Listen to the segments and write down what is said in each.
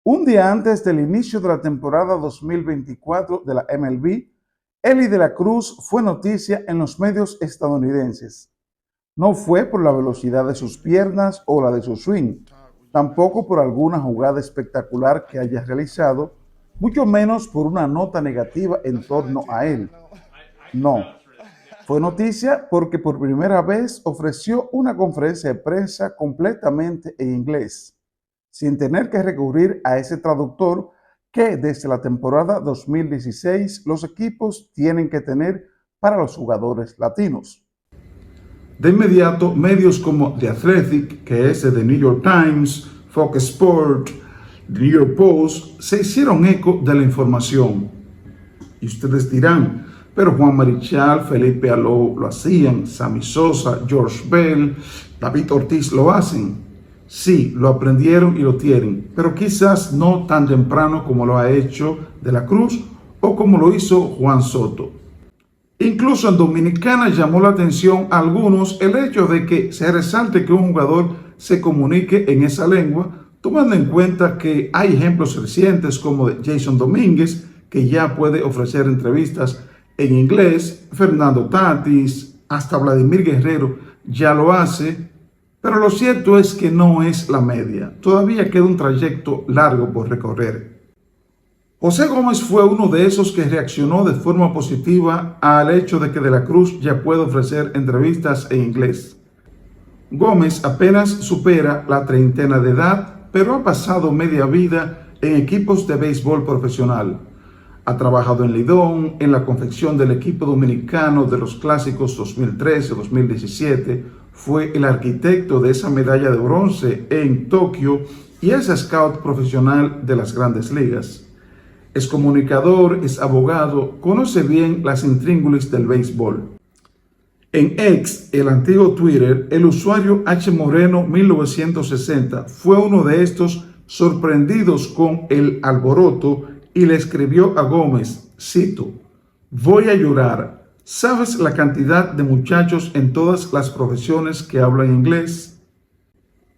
Un día antes del inicio de la temporada 2024 de la MLB, Elly De La Cruz fue noticia en los medios estadounidenses. No fue por la velocidad de sus piernas o la de su swing, tampoco por alguna jugada espectacular que haya realizado, mucho menos por una nota negativa en torno a él. No, fue noticia porque por primera vez ofreció una conferencia de prensa completamente en inglés, sin tener que recurrir a ese traductor que desde la temporada 2016 los equipos tienen que tener para los jugadores latinos. De inmediato, medios como The Athletic, que es de The New York Times, Fox Sports, The New York Post, se hicieron eco de la información. Y ustedes dirán, pero Juan Marichal, Felipe Alou lo hacían, Sammy Sosa, George Bell, David Ortiz lo hacen. Sí, lo aprendieron y lo tienen, pero quizás no tan temprano como lo ha hecho De La Cruz o como lo hizo Juan Soto. Incluso en Dominicana llamó la atención a algunos el hecho de que se resalte que un jugador se comunique en esa lengua, tomando en cuenta que hay ejemplos recientes como de Jason Domínguez, que ya puede ofrecer entrevistas en inglés, Fernando Tatis, hasta Vladimir Guerrero ya lo hace, pero lo cierto es que no es la media, todavía queda un trayecto largo por recorrer. José Gómez fue uno de esos que reaccionó de forma positiva al hecho de que De La Cruz ya puede ofrecer entrevistas en inglés. Gómez apenas supera la treintena de edad, pero ha pasado media vida en equipos de béisbol profesional. Ha trabajado en Lidón, en la confección del equipo dominicano de los clásicos 2013-2017, fue el arquitecto de esa medalla de bronce en Tokio y es scout profesional de las grandes ligas. Es comunicador, es abogado, conoce bien las intríngulis del béisbol. En X, el antiguo Twitter, el usuario H. Moreno 1960 fue uno de estos sorprendidos con el alboroto y le escribió a Gómez, cito, «Voy a llorar. ¿Sabes la cantidad de muchachos en todas las profesiones que hablan inglés?»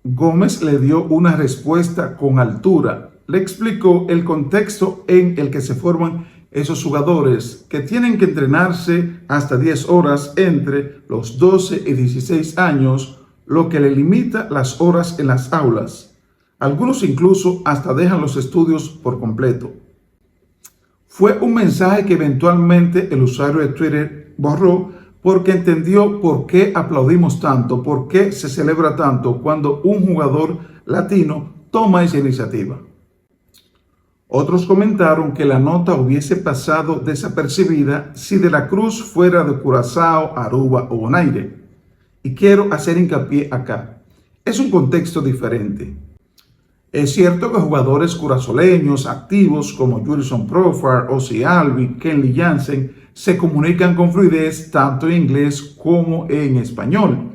Gómez le dio una respuesta con altura. Le explicó el contexto en el que se forman esos jugadores que tienen que entrenarse hasta 10 horas entre los 12 y 16 años, lo que le limita las horas en las aulas. Algunos incluso hasta dejan los estudios por completo. Fue un mensaje que eventualmente el usuario de Twitter borró porque entendió por qué aplaudimos tanto, por qué se celebra tanto cuando un jugador latino toma esa iniciativa. Otros comentaron que la nota hubiese pasado desapercibida si De La Cruz fuera de Curazao, Aruba o Bonaire. Y quiero hacer hincapié acá. Es un contexto diferente. Es cierto que jugadores curazoleños activos como Jurickson Profar, Ozzie Albies, Kenley Jansen se comunican con fluidez tanto en inglés como en español.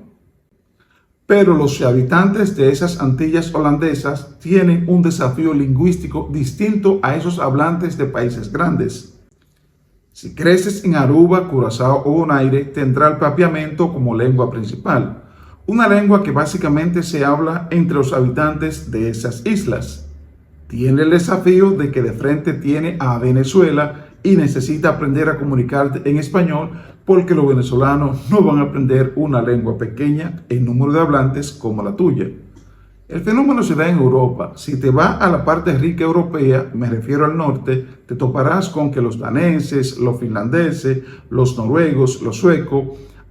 Pero los habitantes de esas Antillas holandesas tienen un desafío lingüístico distinto a esos hablantes de países grandes. Si creces en Aruba, Curazao o Bonaire, tendrá el papiamento como lengua principal, una lengua que básicamente se habla entre los habitantes de esas islas. Tiene el desafío de que de frente tiene a Venezuela y necesita aprender a comunicar en español porque los venezolanos no van a aprender una lengua pequeña en número de hablantes como la tuya. El fenómeno se da en Europa. Si te vas a la parte rica europea, me refiero al norte, te toparás con que los daneses, los finlandeses, los noruegos, los suecos,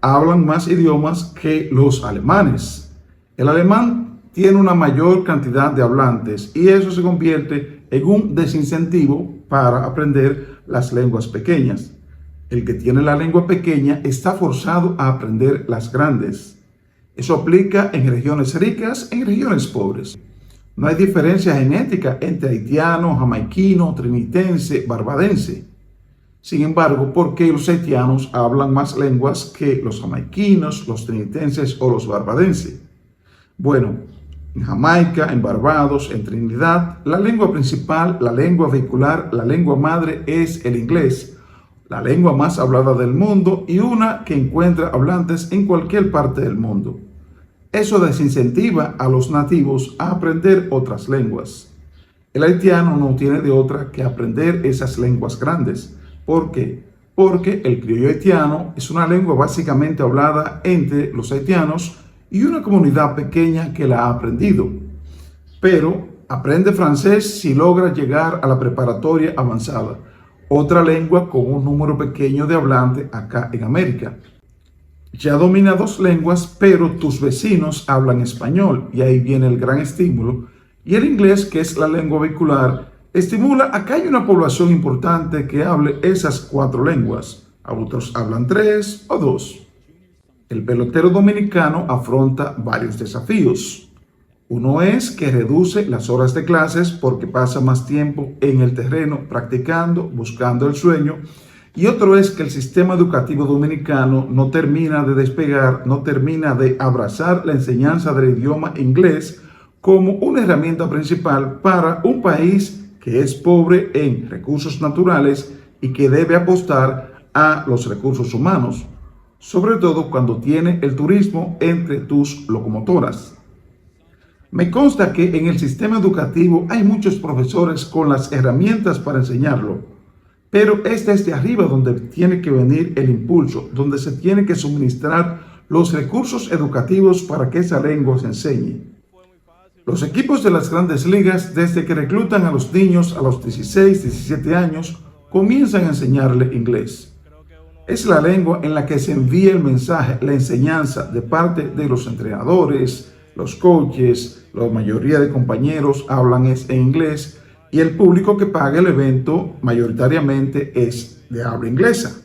hablan más idiomas que los alemanes. El alemán tiene una mayor cantidad de hablantes y eso se convierte en un desincentivo para aprender las lenguas pequeñas. El que tiene la lengua pequeña está forzado a aprender las grandes. Eso aplica en regiones ricas, en regiones pobres. No hay diferencia genética entre haitiano, jamaiquino, trinitense, barbadense. Sin embargo, ¿por qué los haitianos hablan más lenguas que los jamaiquinos, los trinitenses o los barbadenses? Bueno, en Jamaica, en Barbados, en Trinidad, la lengua principal, la lengua vehicular, la lengua madre es el inglés, la lengua más hablada del mundo y una que encuentra hablantes en cualquier parte del mundo. Eso desincentiva a los nativos a aprender otras lenguas. El haitiano no tiene de otra que aprender esas lenguas grandes. ¿Por qué? Porque el criollo haitiano es una lengua básicamente hablada entre los haitianos y una comunidad pequeña que la ha aprendido. Pero aprende francés si logra llegar a la preparatoria avanzada, otra lengua con un número pequeño de hablantes acá en América. Ya domina dos lenguas, pero tus vecinos hablan español y ahí viene el gran estímulo. Y el inglés, que es la lengua vehicular, estimula a que haya una población importante que hable esas cuatro lenguas. Otros hablan tres o dos. El pelotero dominicano afronta varios desafíos. Uno es que reduce las horas de clases porque pasa más tiempo en el terreno practicando, buscando el sueño. Y otro es que el sistema educativo dominicano no termina de despegar, no termina de abrazar la enseñanza del idioma inglés como una herramienta principal para un país que es pobre en recursos naturales y que debe apostar a los recursos humanos, sobre todo cuando tiene el turismo entre tus locomotoras. Me consta que en el sistema educativo hay muchos profesores con las herramientas para enseñarlo, pero es desde arriba donde tiene que venir el impulso, donde se tiene que suministrar los recursos educativos para que esa lengua se enseñe. Los equipos de las grandes ligas, desde que reclutan a los niños a los 16, 17 años, comienzan a enseñarle inglés. Es la lengua en la que se envía el mensaje, la enseñanza de parte de los entrenadores, los coaches, la mayoría de compañeros hablan en inglés y el público que paga el evento mayoritariamente es de habla inglesa.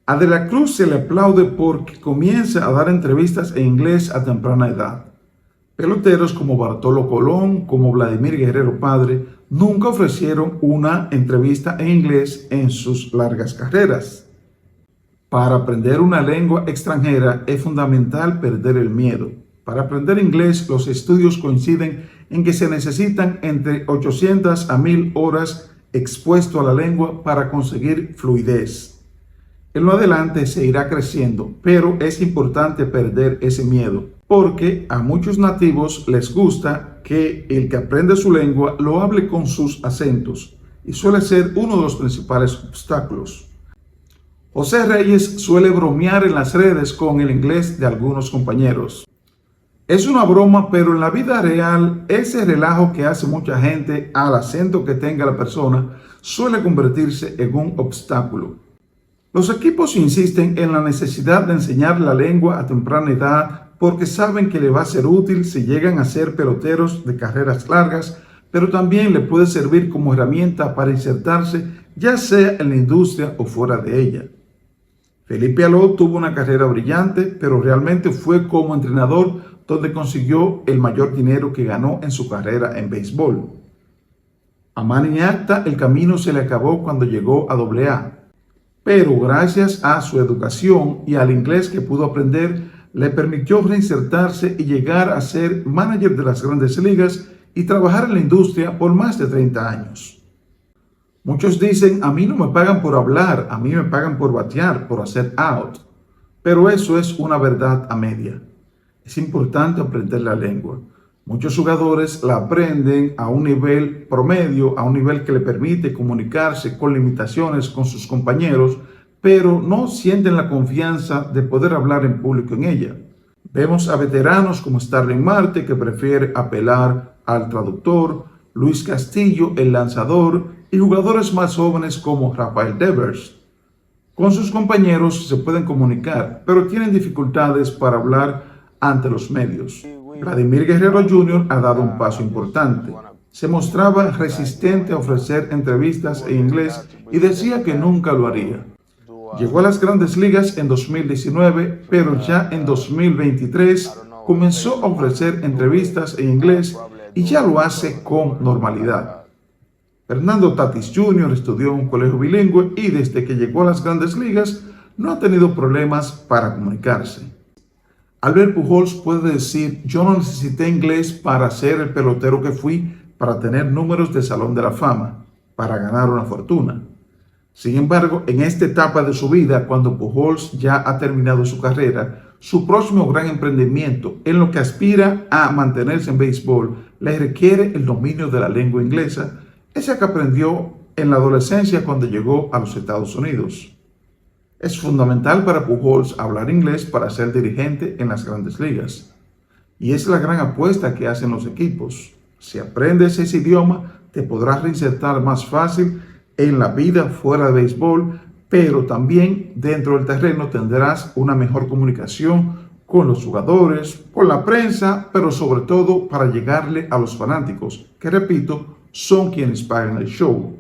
A De la Cruz se le aplaude porque comienza a dar entrevistas en inglés a temprana edad. Peloteros como Bartolo Colón, como Vladimir Guerrero Padre, nunca ofrecieron una entrevista en inglés en sus largas carreras. Para aprender una lengua extranjera es fundamental perder el miedo. Para aprender inglés, los estudios coinciden en que se necesitan entre 800 a 1000 horas expuesto a la lengua para conseguir fluidez. En lo adelante se irá creciendo, pero es importante perder ese miedo, porque a muchos nativos les gusta que el que aprende su lengua lo hable con sus acentos, y suele ser uno de los principales obstáculos. José Reyes suele bromear en las redes con el inglés de algunos compañeros. Es una broma, pero en la vida real, ese relajo que hace mucha gente al acento que tenga la persona suele convertirse en un obstáculo. Los equipos insisten en la necesidad de enseñar la lengua a temprana edad porque saben que le va a ser útil si llegan a ser peloteros de carreras largas, pero también le puede servir como herramienta para insertarse ya sea en la industria o fuera de ella. Felipe Alou tuvo una carrera brillante, pero realmente fue como entrenador donde consiguió el mayor dinero que ganó en su carrera en béisbol. A Manny Acta el camino se le acabó cuando llegó a AA, pero gracias a su educación y al inglés que pudo aprender, le permitió reinsertarse y llegar a ser manager de las grandes ligas y trabajar en la industria por más de 30 años. Muchos dicen, a mí no me pagan por hablar, a mí me pagan por batear, por hacer out. Pero eso es una verdad a media. Es importante aprender la lengua. Muchos jugadores la aprenden a un nivel promedio, a un nivel que le permite comunicarse con limitaciones con sus compañeros, pero no sienten la confianza de poder hablar en público en ella. Vemos a veteranos como Starling Marte, que prefiere apelar al traductor, Luis Castillo, el lanzador, y jugadores más jóvenes como Rafael Devers. Con sus compañeros se pueden comunicar, pero tienen dificultades para hablar ante los medios. Vladimir Guerrero Jr. ha dado un paso importante. Se mostraba resistente a ofrecer entrevistas en inglés y decía que nunca lo haría. Llegó a las grandes ligas en 2019, pero ya en 2023 comenzó a ofrecer entrevistas en inglés y ya lo hace con normalidad. Fernando Tatis Jr. estudió en un colegio bilingüe y desde que llegó a las grandes ligas no ha tenido problemas para comunicarse. Albert Pujols puede decir, yo no necesité inglés para ser el pelotero que fui, para tener números de Salón de la Fama, para ganar una fortuna. Sin embargo, en esta etapa de su vida, cuando Pujols ya ha terminado su carrera, su próximo gran emprendimiento en lo que aspira a mantenerse en béisbol le requiere el dominio de la lengua inglesa, esa que aprendió en la adolescencia cuando llegó a los Estados Unidos. Es fundamental para Pujols hablar inglés para ser dirigente en las grandes ligas. Y es la gran apuesta que hacen los equipos. Si aprendes ese idioma, te podrás reinsertar más fácil en la vida fuera de béisbol, pero también dentro del terreno tendrás una mejor comunicación con los jugadores, con la prensa, pero sobre todo para llegarle a los fanáticos, que repito, son quienes pagan el show.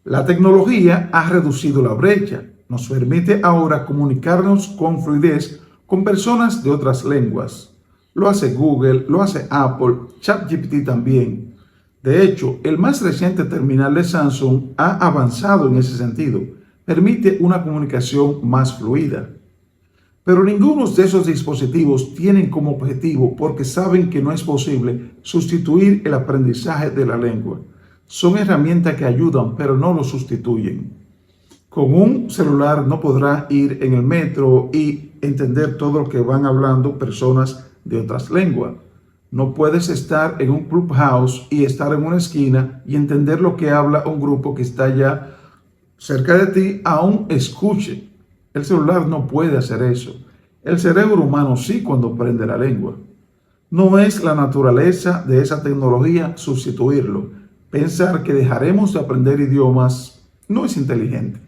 La tecnología ha reducido la brecha, nos permite ahora comunicarnos con fluidez con personas de otras lenguas. Lo hace Google, lo hace Apple, ChatGPT también. De hecho, el más reciente terminal de Samsung ha avanzado en ese sentido. Permite una comunicación más fluida. Pero ninguno de esos dispositivos tienen como objetivo, porque saben que no es posible, sustituir el aprendizaje de la lengua. Son herramientas que ayudan, pero no lo sustituyen. Con un celular no podrá ir en el metro y entender todo lo que van hablando personas de otras lenguas. No puedes estar en un clubhouse y estar en una esquina y entender lo que habla un grupo que está allá cerca de ti, aún escuche. El celular no puede hacer eso. El cerebro humano sí cuando aprende la lengua. No es la naturaleza de esa tecnología sustituirlo. Pensar que dejaremos de aprender idiomas no es inteligente.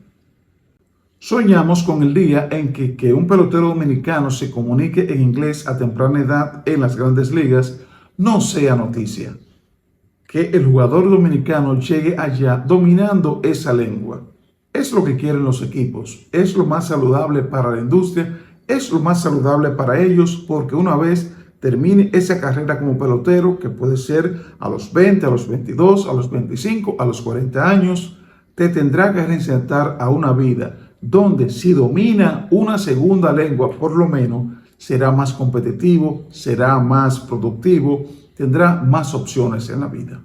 Soñamos con el día en que un pelotero dominicano se comunique en inglés a temprana edad en las grandes ligas no sea noticia. Que el jugador dominicano llegue allá dominando esa lengua. Es lo que quieren los equipos. Es lo más saludable para la industria. Es lo más saludable para ellos porque una vez termine esa carrera como pelotero, que puede ser a los 20, a los 22, a los 25, a los 40 años, te tendrá que reinsertar a una vida donde si domina una segunda lengua por lo menos, será más competitivo, será más productivo, tendrá más opciones en la vida.